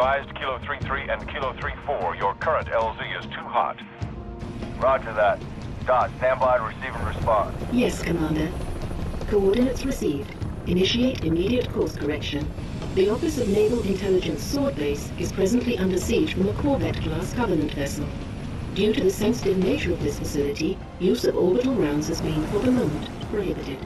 advised Kilo 33 and Kilo 34. Your current LZ is too hot. Roger that. Dot, stand by to receive and respond. Yes, Commander. Coordinates received. Initiate immediate course correction. The Office of Naval Intelligence Sword Base is presently under siege from a Corvette-class Covenant vessel. Due to the sensitive nature of this facility, use of orbital rounds has been, for the moment, prohibited.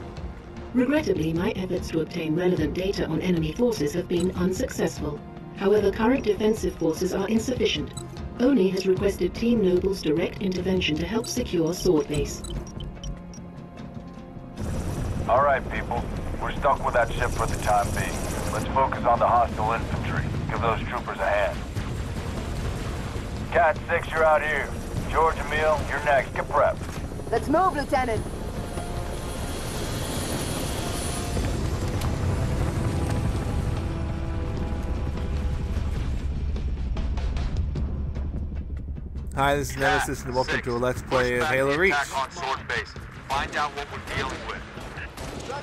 Regrettably, my efforts to obtain relevant data on enemy forces have been unsuccessful. However, current defensive forces are insufficient. ONI has requested Team Noble's direct intervention to help secure Sword Base. All right, people. We're stuck with that ship for the time being. Let's focus on the hostile infantry. Give those troopers a hand. Cat 6, you're out here. George, Emil, you're next. Get prepped. Let's move, Lieutenant. Hi, this is Nemesis, and welcome to a Let's Play of Halo Reach. On Sword Base. Find out what we're dealing with.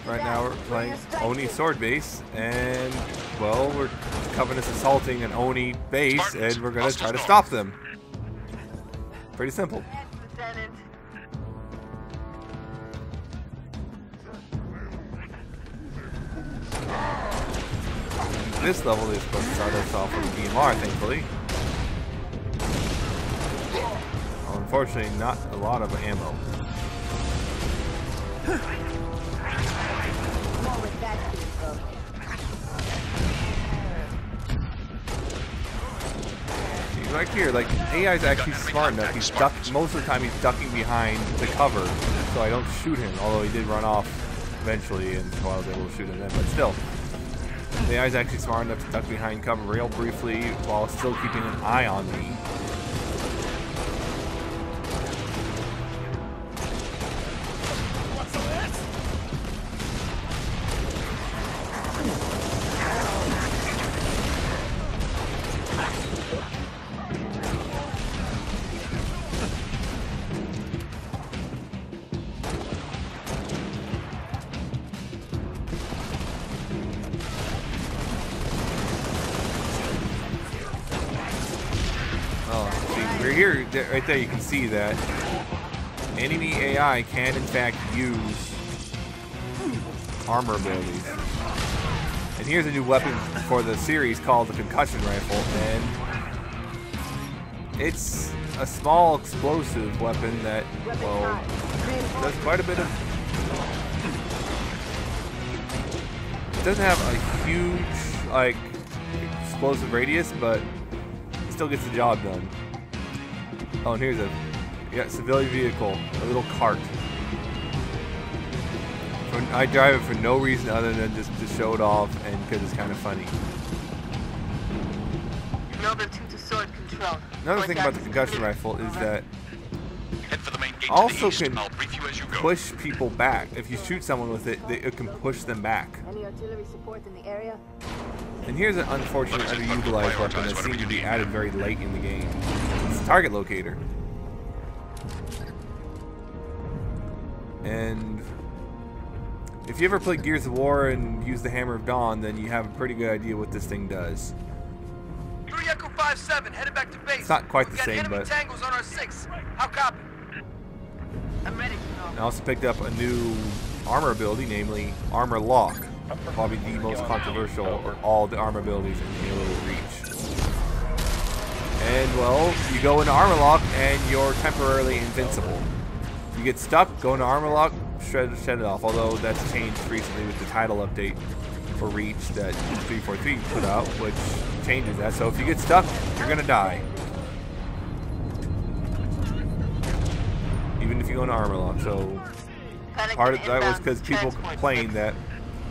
Right now we're playing ONI Sword Base, and, well, we're Covenant's assaulting an ONI base, and we're going to try to stop them. Pretty simple. This level is supposed to start us off with a DMR, thankfully. Unfortunately, not a lot of ammo. See, right here, like, AI is actually smart enough. He's most of the time he's ducking behind the cover, so I don't shoot him, although he did run off eventually, and so I was able to shoot him then, but still. The AI is actually smart enough to duck behind cover real briefly while still keeping an eye on me. Here, right there, you can see that enemy AI can in fact use armor abilities. And here's a new weapon for the series called the concussion rifle, and it's a small explosive weapon that, well, does quite a bit of... It doesn't have a huge, like, explosive radius, but it still gets the job done. Oh, and here's a civilian vehicle, a little cart. I drive it for no reason other than just to show it off and because it's kind of funny. Another thing about the concussion rifle is that it also can push people back. If you shoot someone with it, it can push them back. Any artillery support in the area? And here's an unfortunate underutilized weapon that seemed to be added very late in the game. It's a target locator. And if you ever played Gears of War and used the Hammer of Dawn, then you have a pretty good idea what this thing does. Echo 5-7, headed back to base. It's not quite the same, but tangles on our 6. How copy? I'm ready. I also picked up a new armor ability, namely Armor Lock. Probably the most controversial of all the armor abilities in Halo Reach. And, well, you go into Armor Lock and you're temporarily invincible. You get stuck, go into Armor Lock, shed it off, although that's changed recently with the title update for Reach that 343 put out, which changes that. So if you get stuck, you're going to die. Even if you go into Armor Lock. So part of that was because people complained that.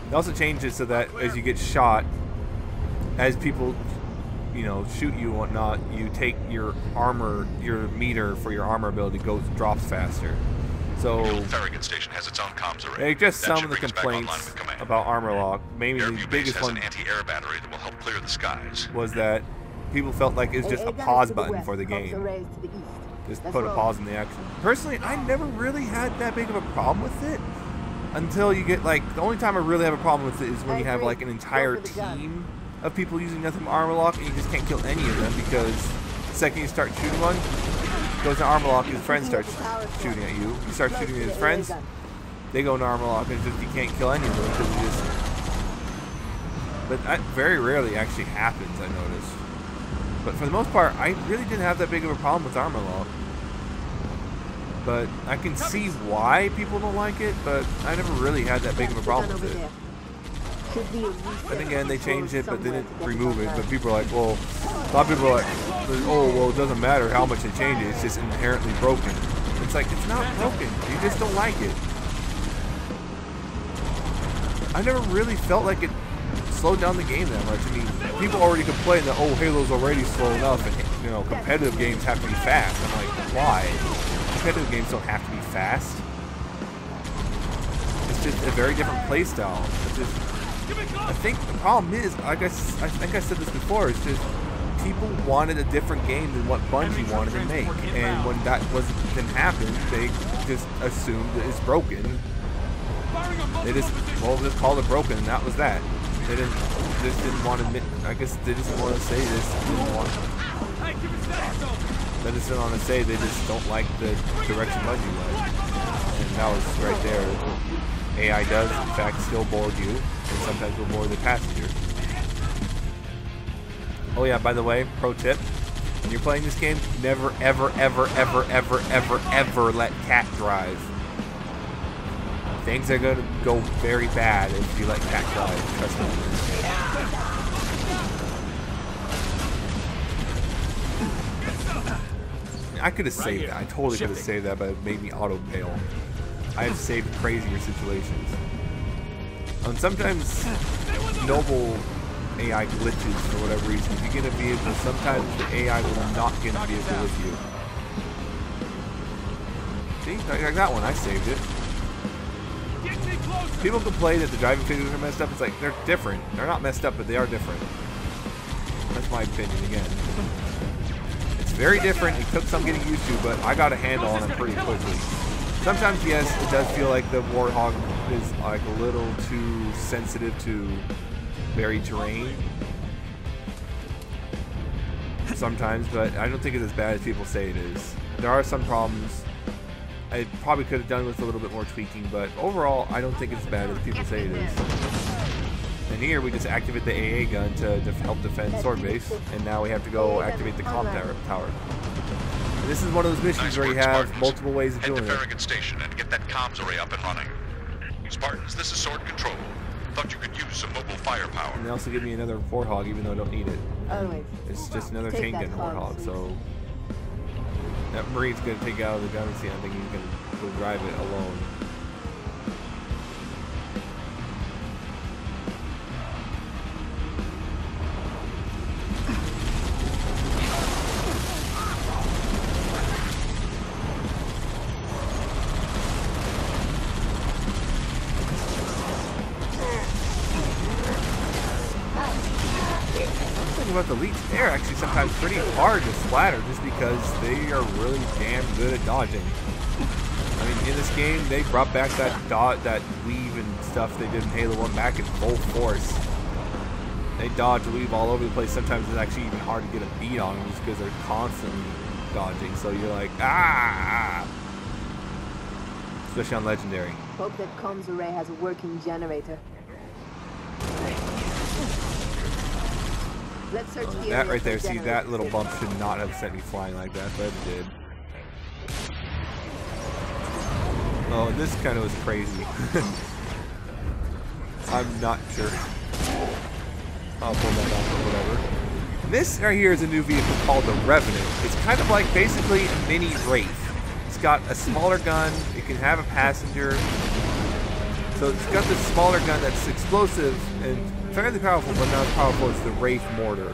It also changes so that as you get shot, as people, you know, shoot you and whatnot, you take your armor, your meter for your armor ability drops faster. So Farragut Station has its own comms array. just some of the complaints about Armor Lock, maybe the biggest one, an anti-air battery that will help clear the skies. was that people felt like it's just a pause button for the game. Just put a pause in the action. Personally, I never really had that big of a problem with it. Until you get, like, the only time I really have a problem with it is when you have, like, an entire team of people using nothing but armor lock, and you just can't kill any of them because the second you start shooting one, goes to armor lock, his friend starts shooting at you. You start shooting at his friends, they go into armor lock, and it's just you can't kill any of them because you just. But that very rarely actually happens, I noticed. But for the most part, I really didn't have that big of a problem with armor lock. But I can see why people don't like it, but I never really had that big of a problem with it. And again, they changed it, but they didn't remove it. But people are like, well, a lot of people are like, oh, well, it doesn't matter how much they change it. It's just inherently broken. It's like, it's not broken. You just don't like it. I never really felt like it slowed down the game that much. I mean, people already complain that, oh, Halo's already slow enough, and, you know, competitive games have to be fast. I'm like, why? Competitive games don't have to be fast. It's just a very different playstyle. It's just, I think the problem is, I think I said this before, it's just people wanted a different game than what Bungie wanted to make, and when that didn't happen, they just assumed that it's broken. They just, well, just called it broken, and that was that. They just didn't want to admit, I guess they just want to say this, didn't want. They just didn't want to say they just don't like the direction Bungie went. And that was right there. AI does, in fact, still board you, and sometimes will board the passenger. Oh yeah, by the way, pro tip, when you're playing this game, never, ever, ever, ever, ever, ever, ever let Cat drive. Things are going to go very bad if you let Cat drive, trust me. I could have saved that. I totally could have saved that, but it made me auto-bail. I have saved crazier situations. And sometimes noble AI glitches for whatever reason. If you get a vehicle, sometimes the AI will not get a vehicle with you. See, like that one, I saved it. People complain that the driving figures are messed up. It's like, they're different. They're not messed up, but they are different. That's my opinion again. It's very different. It took some getting used to, but I got a handle on it pretty quickly. Sometimes, yes, it does feel like the Warthog is like a little too sensitive to varied terrain. Sometimes, but I don't think it's as bad as people say it is. There are some problems. I probably could have done with a little bit more tweaking, but overall, I don't think it's as bad as people say it is. And here, we just activate the AA gun to help defend Sword Base, and now we have to go activate the comm tower. And this is one of those missions where you have multiple ways of doing it. Head to Farragut Station and get that comms array up and running. Spartans, this is Sword Control. Thought you could use some mobile firepower. And they also give me another Warthog, even though I don't need it. It's just another chain gun Warthog, so that Marine's going to take it out of the gun and see. I think he's going to go drive it alone. About the leaks, they're actually sometimes pretty hard to splatter just because they are really damn good at dodging. I mean, in this game, they brought back that weave and stuff they did in Halo 1 back in full force. They dodge and weave all over the place. Sometimes it's actually even hard to get a beat on them just because they're constantly dodging. So you're like, ah! Especially on Legendary. Hope that comms array has a working generator. Let's search the that right there, see, that little bump should not have sent me flying like that, but it did. Oh, this kind of was crazy. I'm not sure. I'll pull that off or whatever. This right here is a new vehicle called the Revenant. It's kind of like basically a mini Wraith. It's got a smaller gun, it can have a passenger. So it's got this smaller gun that's explosive and fairly powerful, but not as powerful as the Wraith mortar.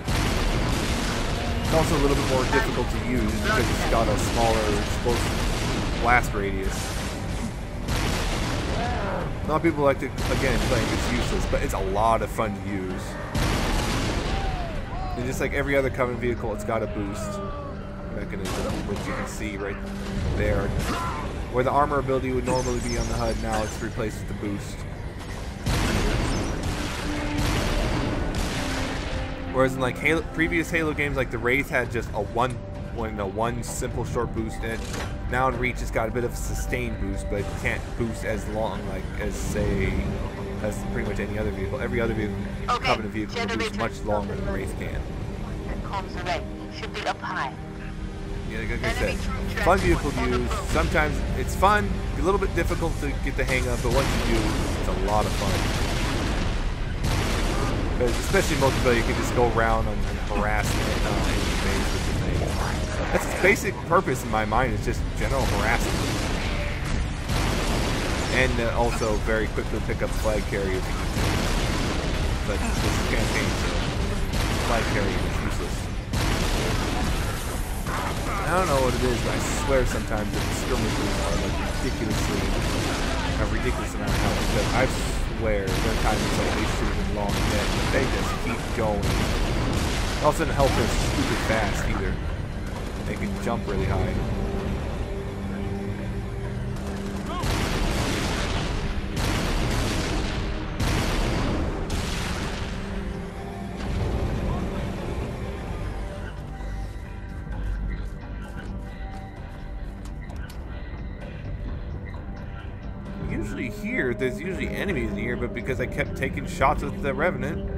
It's also a little bit more difficult to use because it's got a smaller explosive blast radius. A lot of people like to, again, claim it's useless, but it's a lot of fun to use. And just like every other Covenant vehicle, it's got a boost mechanism, which you can see right there. Where the armor ability would normally be on the HUD, now it's replaced with the boost. Whereas in like previous Halo games, like the Wraith had just a one simple short boost, and now in Reach it's got a bit of a sustained boost, but it can't boost as long, like as pretty much any other vehicle. Every other vehicle, Covenant vehicle can boost much longer than the Wraith can. Comms array should be up high. Yeah, like I said, fun vehicle to use. Sometimes it's fun, a little bit difficult to get the hang of, but once you do, it's a lot of fun. Because especially multiplayer, you can just go around and harass enemy base with the thing. That's its basic purpose in my mind, is just general harassment. And also very quickly pick up flag carriers if you need to. But this is campaign, so flag carrier is useless. I don't know what it is, but I swear sometimes that the skirmishes are like a ridiculous amount of health. Because I swear there are times it's like they should have been long dead, but they just keep going. All of a sudden health is stupid fast either. They can jump really high. There's usually enemies in here, but because I kept taking shots with the Revenant,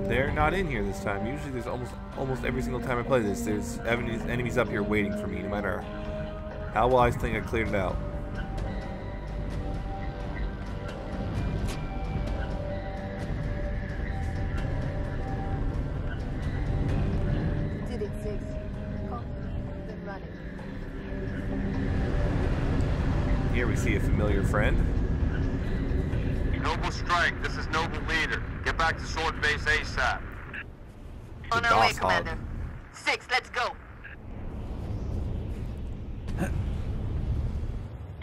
they're not in here this time. Usually there's almost every single time I play this, there's enemies up here waiting for me, no matter how well I think I cleared it out. Did it, 6. Then running. Here we see a familiar friend. Noble Strike, this is Noble Leader. Get back to Sword Base ASAP. On our way, Warthog. Commander. 6, let's go.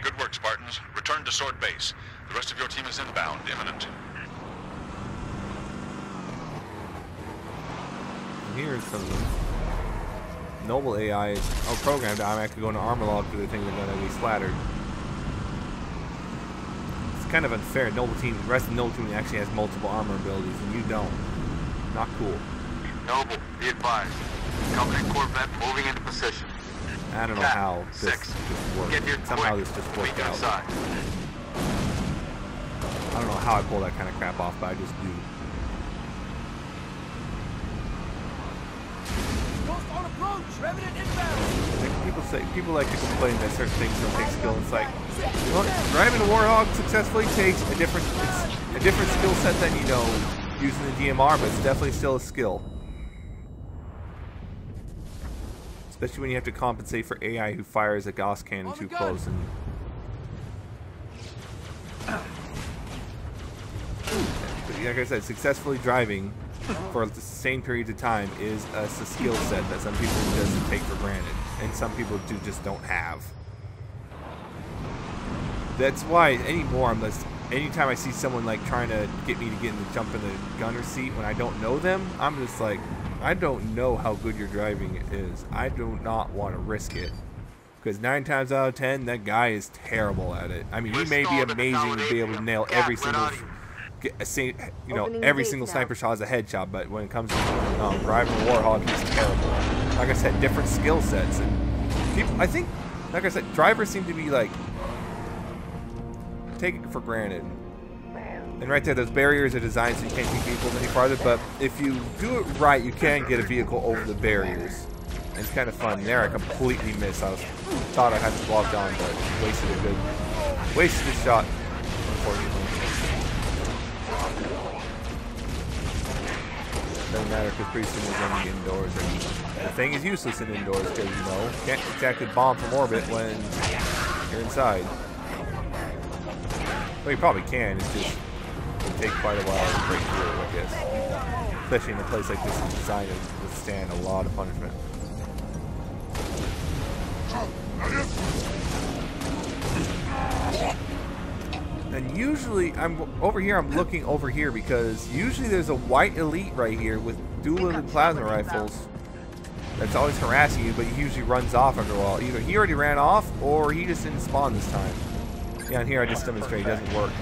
Good work, Spartans. Return to Sword Base. The rest of your team is inbound, imminent. Here's some Noble AI is programmed to automatically go into armor log for the thing they're gonna be splattered. Kind of unfair. Noble team, the rest of the Noble team actually has multiple armor abilities, and you don't. Not cool. Noble, be advised. Company Corvette moving into position. I don't know how this 6. just worked. Get here Somehow quick. this just worked Meet out. inside. I don't know how I pull that kind of crap off, but I just do. Ghost on approach! Revenant inbound! People like to complain that certain things don't take skill. It's like, well, driving a Warthog successfully takes a different skill set than, you know, using the DMR, but it's definitely still a skill. Especially when you have to compensate for AI who fires a Gauss cannon too close. And but like I said, successfully driving for the same period of time is a skill set that some people just take for granted, and some people just don't have. That's why anymore, anytime I see someone like trying to get me to jump in the gunner seat when I don't know them, I'm just like, I don't know how good your driving is. I do not want to risk it. Because 9 times out of 10, that guy is terrible at it. I mean, he may be amazing to be able to nail every single, every single sniper shot is a headshot, but when it comes to driving a Warthog, he's terrible. Like I said, different skill sets, and people, I think, like I said, drivers seem to be like taking it for granted. And right there, those barriers are designed so you can't take vehicles any farther, but if you do it right, you can get a vehicle over the barriers. And it's kind of fun. There I completely missed. Thought I had to block on, but wasted a shot, unfortunately. Doesn't matter because pretty soon we're going to be indoors. And the thing is useless in indoors because, you know, can't exactly bomb from orbit when you're inside. Well, you probably can. It's just it'll take quite a while to break through it, I guess. Especially in a place like this, is designed to withstand a lot of punishment. And usually, I'm looking over here because usually there's a white elite right here with dual plasma rifles that's always harassing you, but he usually runs off after a while. Either he already ran off or he just didn't spawn this time. Yeah, and here I just demonstrate it doesn't work.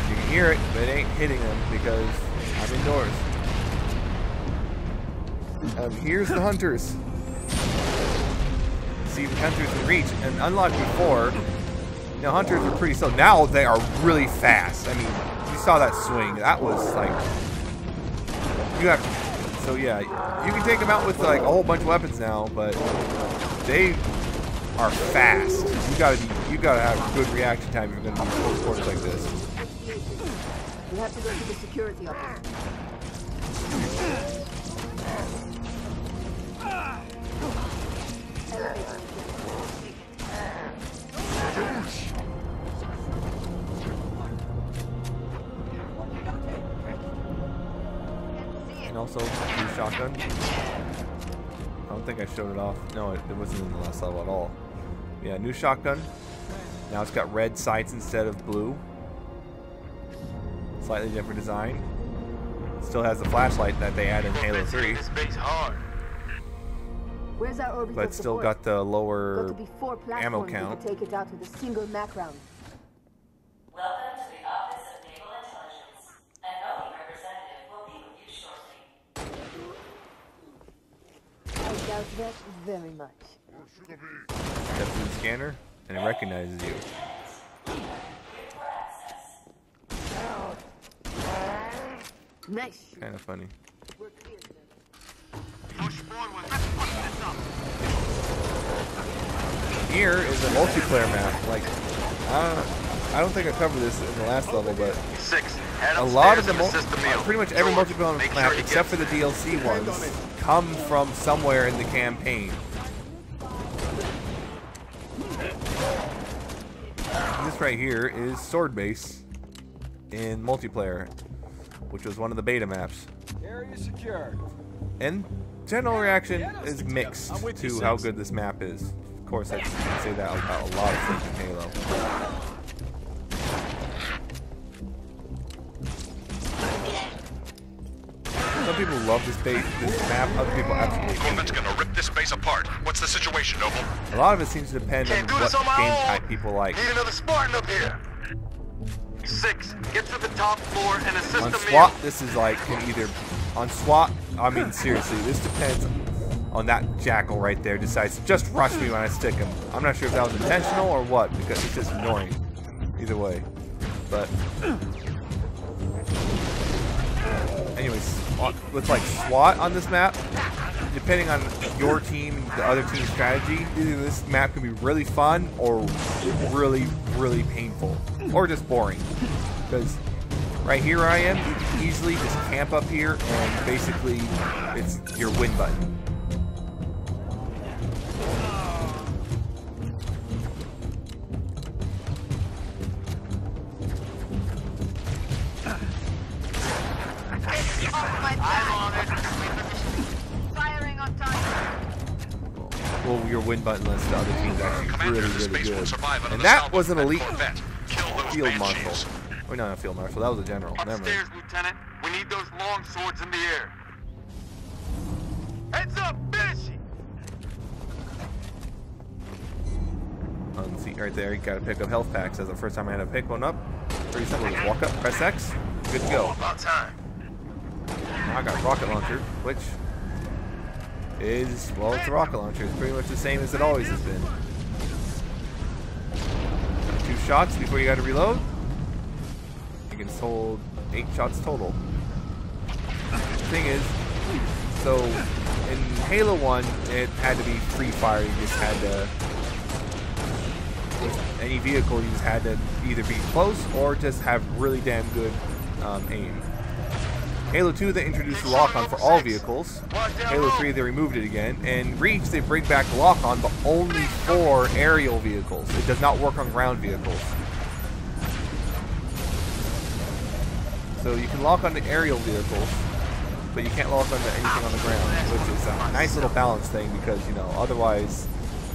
You can hear it, but it ain't hitting them because I'm indoors. Here's the hunters. See, the hunters in reach, and unlike before, you know, hunters were pretty slow. Now they are really fast. I mean, you saw that swing. That was like, you have. So yeah, you can take them out with like a whole bunch of weapons now, but they are fast. You gotta have good reaction time if you're gonna do close quarters like this. You have to go to the security office. And also, new shotgun. I don't think I showed it off. No, it wasn't in the last level at all. Yeah, new shotgun. Now it's got red sights instead of blue. Slightly different design. Still has the flashlight that they added in Halo 3. Where's our orbital But still support? got the lower Got to be 4 ammo platforms count. to take it out with a single Mac round. Welcome to the Office of Naval Intelligence. An ONI representative will be with you shortly. I doubt that very much. Step through the scanner, and it recognizes you. Nice. Kind of funny. We're clear, sir. Here is a multiplayer map. Like, I don't think I covered this in the last level, but a lot of the pretty much every multiplayer map, except for the DLC ones, come from somewhere in the campaign. This right here is Sword Base in multiplayer, which was one of the beta maps. Area secure. And general reaction is mixed to how good this map is. Of course, I can say that about a lot of things in Halo. Some people love this map, other people absolutely hate Corvett's it. gonna rip this base apart. What's the situation, Noble? A lot of it seems to depend on what game type people like. Need another Spartan up here. 6, get to the top floor and assist On the SWAT, this is like, can either, on SWAT, I mean seriously, this depends on that jackal right there decides to just rush me when I stick him. I'm not sure if that was intentional or what, because it's just annoying. Either way. But anyways, with like SWAT on this map, depending on your team, the other team's strategy, either this map can be really fun or really, really painful. Or just boring. Because right here where I am, you can easily just camp up here and basically it's your win button. Firing on target. Well, your win button lets the other team's actually Commander, really, this really base won't good. survive under And the that salvo was an of that elite Corvette. Kill those field banshees. marshal. Or no, not field marshal, that was a general. Never mind. Upstairs, Lieutenant. We need those long swords in the air. Heads up, finish it! See right there, you gotta pick up health packs. That's the first time I had to pick one up. Pretty simple, just walk up, press X, good to go. About time. Now I got a rocket launcher, which is, well, it's a rocket launcher. It's pretty much the same as it always has been. 2 shots before you gotta reload. You can hold 8 shots total. The thing is, so in Halo 1, it had to be free fire. You just had to, with any vehicle, you just had to either be close or just have really damn good aim. Halo 2, they introduced the lock-on for all vehicles. Halo 3, they removed it again. And Reach, they bring back the lock-on, but only for aerial vehicles. It does not work on ground vehicles. So you can lock onto aerial vehicles, but you can't lock onto anything on the ground, which is a nice little balance thing because, you know, otherwise,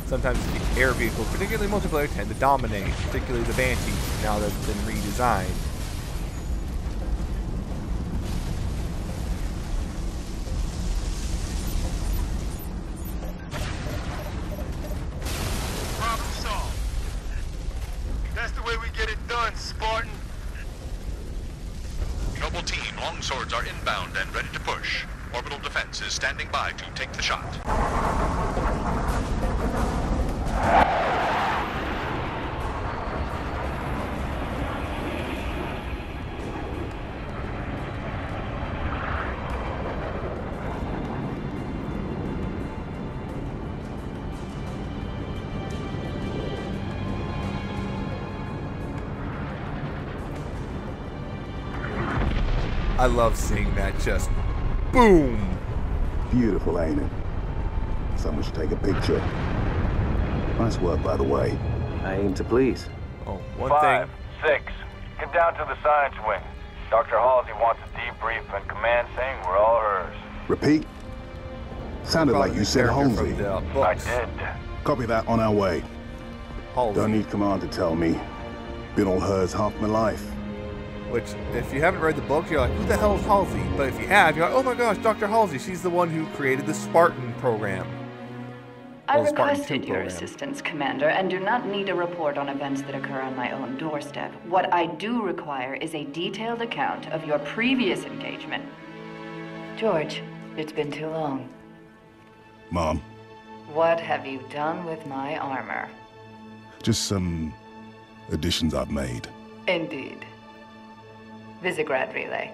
sometimes the air vehicles, particularly multiplayer, tend to dominate, particularly the Banshees, now that it's been redesigned. Problem solved. That's the way we get it done, Spartan. Noble team, Longswords are inbound and ready to push. Orbital defense is standing by to take the shot. I love seeing that just boom. Beautiful, ain't it? Someone should take a picture. Nice work, by the way. I aim to please. Oh, one 5, thing. 6. Get down to the science wing. Dr. Halsey wants a debrief and command saying we're all hers. Repeat. Sounded like you said Halsey. I did. Copy that, on our way. Halsey. Don't need command to tell me. Been all hers half my life. Which, if you haven't read the book, you're like, who the hell is Halsey? But if you have, you're like, oh my gosh, Dr. Halsey. She's the one who created the Spartan program. I Well, Spartan requested 2 your program. assistance, Commander, and do not need a report on events that occur on my own doorstep. What I do require is a detailed account of your previous engagement. George, it's been too long. Mom, What have you done with my armor? just some additions I've made. Indeed. Visegrad Relay.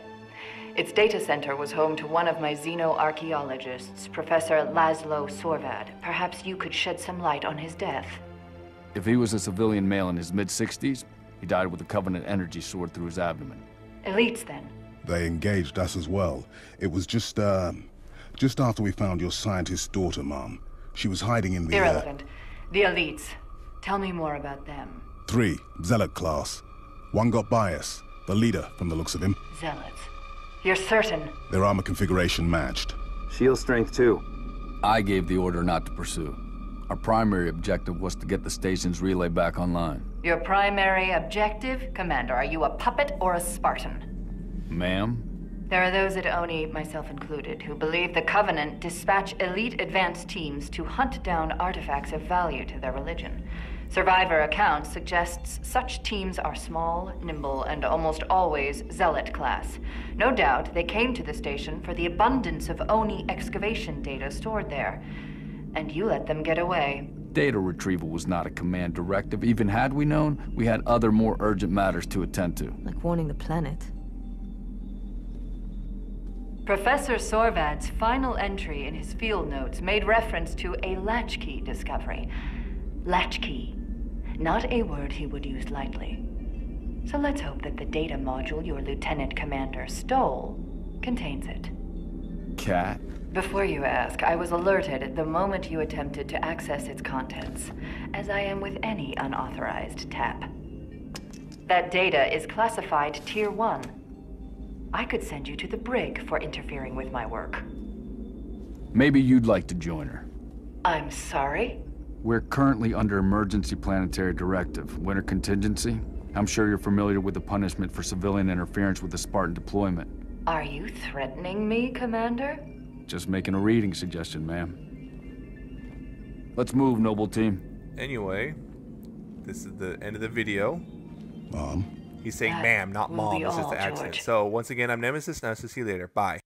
Its data center was home to one of my xenoarchaeologists, Professor Laszlo Sorvad. Perhaps you could shed some light on his death. If he was a civilian male in his mid-60s, he died with a Covenant energy sword through his abdomen. Elites, then. They engaged us as well. It was just after we found your scientist's daughter, Mom. She was hiding in the... Irrelevant. The elites. Tell me more about them. 3, Zealot class. One got by us. The leader, from the looks of him. Zealots. You're certain? Their armor configuration matched. Shield strength, too. I gave the order not to pursue. Our primary objective was to get the station's relay back online. Your primary objective? Commander, are you a puppet or a Spartan? Ma'am? There are those at ONI, myself included, who believe the Covenant dispatch elite advanced teams to hunt down artifacts of value to their religion. Survivor account suggests such teams are small, nimble, and almost always Zealot class. No doubt they came to the station for the abundance of ONI excavation data stored there. And you let them get away. Data retrieval was not a command directive. Even had we known, we had other more urgent matters to attend to. Like warning the planet. Professor Sorvad's final entry in his field notes made reference to a latchkey discovery. Latchkey. Not a word he would use lightly. So let's hope that the data module your Lieutenant Commander stole contains it. Cat? Before you ask, I was alerted the moment you attempted to access its contents, as I am with any unauthorized tap. That data is classified Tier 1. I could send you to the brig for interfering with my work. Maybe you'd like to join her. I'm sorry? We're currently under emergency planetary directive, winter contingency. I'm sure you're familiar with the punishment for civilian interference with the Spartan deployment. Are you threatening me, Commander? Just making a reading suggestion, ma'am. Let's move, noble team. Anyway, this is the end of the video. Mom. He's saying That ma'am, not will mom. be It's just all, the accent. George. So once again, I'm Nemesis, and I'll see you later. Bye.